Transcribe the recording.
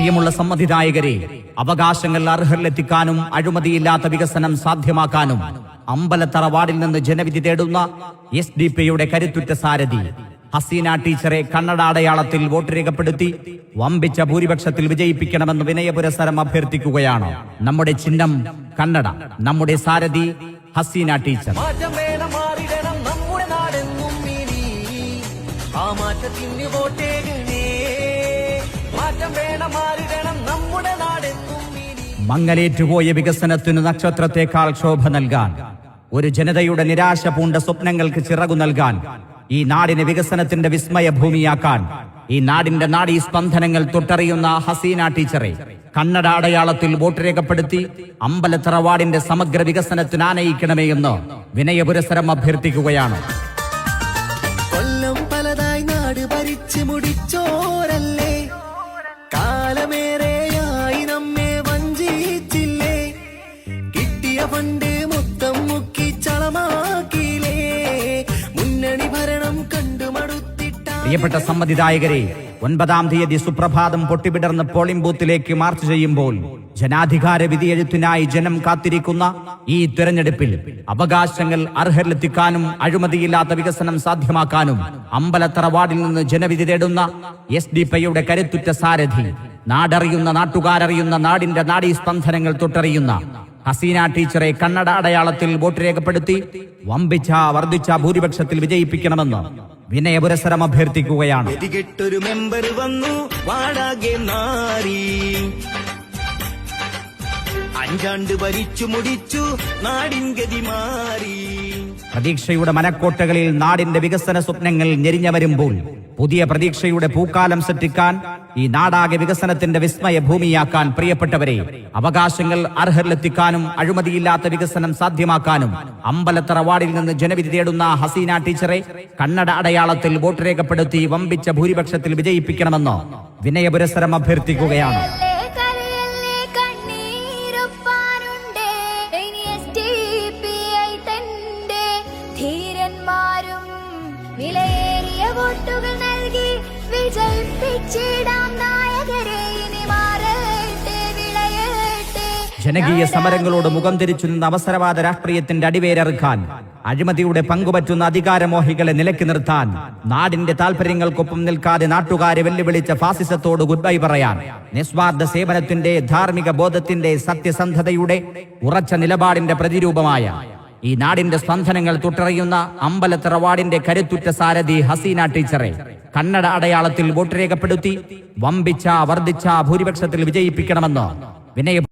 പ്രിയമുള്ള സമ്മതിദായകരെ, അവകാശങ്ങൾ അർഹരിലെത്തിക്കാനും അഴിമതിയില്ലാത്ത വികസനം സാധ്യമാക്കാനും അമ്പലത്തറ വാർഡിൽ നിന്ന് ജനവിധി തേടുന്ന SDP-യുടെ കരുത്തുറ്റ സാരഥി ഹസീന ടീച്ചറെ കണ്ണട അടയാളത്തിൽ വോട്ട് രേഖപ്പെടുത്തി വമ്പിച്ച ഭൂരിപക്ഷത്തിൽ വിജയിപ്പിക്കണമെന്ന് വിനയപുരസരം അഭ്യർത്ഥിക്കുകയാണ്. നമ്മുടെ ചിഹ്നം കണ്ണട, നമ്മുടെ സാരഥി ഹസീന ടീച്ചർ. മങ്ങലേറ്റുപോയ വികസനത്തിനു നക്ഷത്രത്തെക്കാൾ ശോഭ നൽകാൻ, ഒരു ജനതയുടെ നിരാശ പൂണ്ട സ്വപ്നങ്ങൾക്ക് ചിറകു നൽകാൻ, ഈ നാടിനെ വികസനത്തിന്റെ വിസ്മയ ഭൂമിയാക്കാൻ, ഈ നാടിന്റെ നാഡീസ്പന്ദനങ്ങൾ തൊട്ടറിയുന്ന ഹസീന ടീച്ചറെ കണ്ണട അടയാളത്തിൽ വോട്ട് രേഖപ്പെടുത്തി അമ്പലത്തറ വാർഡിന്റെ സമഗ്ര വികസനത്തിന് ആനയിക്കണമേ എന്ന് വിനയപുരസരം അഭ്യർത്ഥിക്കുകയാണ്. കൊല്ലം പലതായി നാട് ഭരിച്ചു മുടിച്ചോരല്ലേ, കാലമേറെയായി നമ്മെ വഞ്ചിച്ചില്ലേ, കിട്ടിയ ഫണ്ട് മൊത്തം മുക്കി ചളമാക്കിയില്ലേ, മുന്നണി ഭരണം കണ്ടുമടുത്തിട്ട. പ്രിയപ്പെട്ട സമ്മതിദായകരെ, 9-ാം തീയതി സുപ്രഭാതം പൊട്ടിവിടർന്ന് പോളിംഗ് ബൂത്തിലേക്ക് മാർച്ച് ചെയ്യുമ്പോൾ ജനാധികാര വിധിയെഴുത്തിനായി ജനം കാത്തിരിക്കുന്ന ഈ തെരഞ്ഞെടുപ്പിൽ അവകാശങ്ങൾ അർഹരിലെത്തിക്കാനും അഴിമതിയില്ലാത്ത വികസനം സാധ്യമാക്കാനും അമ്പലത്തറ വാർഡിൽ നിന്ന് ജനവിധി തേടുന്ന SDP-യുടെ കരുത്തുറ്റ സാരഥി, നാടറിയുന്ന നാട്ടുകാരറിയുന്ന നാടിന്റെ നാഡീസ്പന്ദനങ്ങൾ തൊട്ടറിയുന്ന ഹസീന ടീച്ചറെ കണ്ണട അടയാളത്തിൽ വോട്ട് രേഖപ്പെടുത്തി വമ്പിച്ച വർദ്ധിച്ച ഭൂരിപക്ഷത്തിൽ വിജയിപ്പിക്കണമെന്ന് വിനയപുരസരം അഭ്യർത്ഥിക്കുകയാണ്. ഗതികെട്ടൊരു മെമ്പർ വന്നു വാടാകെ നാരി, 5 ആണ്ട് ഭരിച്ചു മുടിച്ചു നാടിൻ ഗതി മാറി. പ്രതീക്ഷയുടെ മനക്കോട്ടകളിൽ നാടിന്റെ വികസന സ്വപ്നങ്ങൾ ഞെരിഞ്ഞു വരുമ്പോൾ പുതിയ പ്രതീക്ഷയുടെ പൂക്കാലം സൃഷ്ടിക്കാൻ, ഈ നാടാകെ വികസനത്തിന്റെ വിസ്മയ ഭൂമിയാക്കാൻ, പ്രിയപ്പെട്ടവരെ, അവകാശങ്ങൾ അർഹരിലെത്തിക്കാനും അഴിമതിയില്ലാത്ത വികസനം സാധ്യമാക്കാനും അമ്പലത്തറ വാർഡിൽ നിന്ന് ജനവിധി തേടുന്ന ഹസീന ടീച്ചറെ കണ്ണട അടയാളത്തിൽ വോട്ട് രേഖപ്പെടുത്തി വമ്പിച്ച ഭൂരിപക്ഷത്തിൽ വിജയിപ്പിക്കണമെന്ന് വിനയപുരസരം അഭ്യർത്ഥിക്കുകയാണ്. വിലയേറിയ വോട്ടുകൾ നൽകി വിജയിപ്പിച്ചിടാം നായകരെ, ഇനി മാറട്ടെ വിളയട്ടെ. ജനകീയ സമരങ്ങളോട് മുഖം തിരിച്ചു നിന്ന അവസരവാദ രാഷ്ട്രീയത്തിന്റെ അടിവേരറുക്കാൻ, അഴിമതിയുടെ പങ്കുപറ്റുന്ന അധികാരമോഹികളെ നിലയ്ക്ക് നിർത്താൻ, നാടിന്റെ താൽപര്യങ്ങൾക്കൊപ്പം നിൽക്കാതെ നാട്ടുകാരെ വെല്ലുവിളിച്ച ഫാസിസത്തോട് ഗുഡ് ബൈ പറയാൻ, നിസ്വാർത്ഥ സേവനത്തിന്റെ, ധാർമ്മിക ബോധത്തിന്റെ, സത്യസന്ധതയുടെ ഉറച്ച നിലപാടിന്റെ പ്രതിരൂപമായ ഈ നാടിന്റെ സ്പന്ദനങ്ങൾ തൊട്ടറിയുന്ന അമ്പലത്തറ വാർഡിന്റെ കരുത്തുറ്റ സാരഥി ഹസീന ടീച്ചറെ കണ്ണട അടയാളത്തിൽ വോട്ട് രേഖപ്പെടുത്തി വമ്പിച്ച വർദ്ധിച്ച ഭൂരിപക്ഷത്തിൽ വിജയിപ്പിക്കണമെന്ന് വിനയ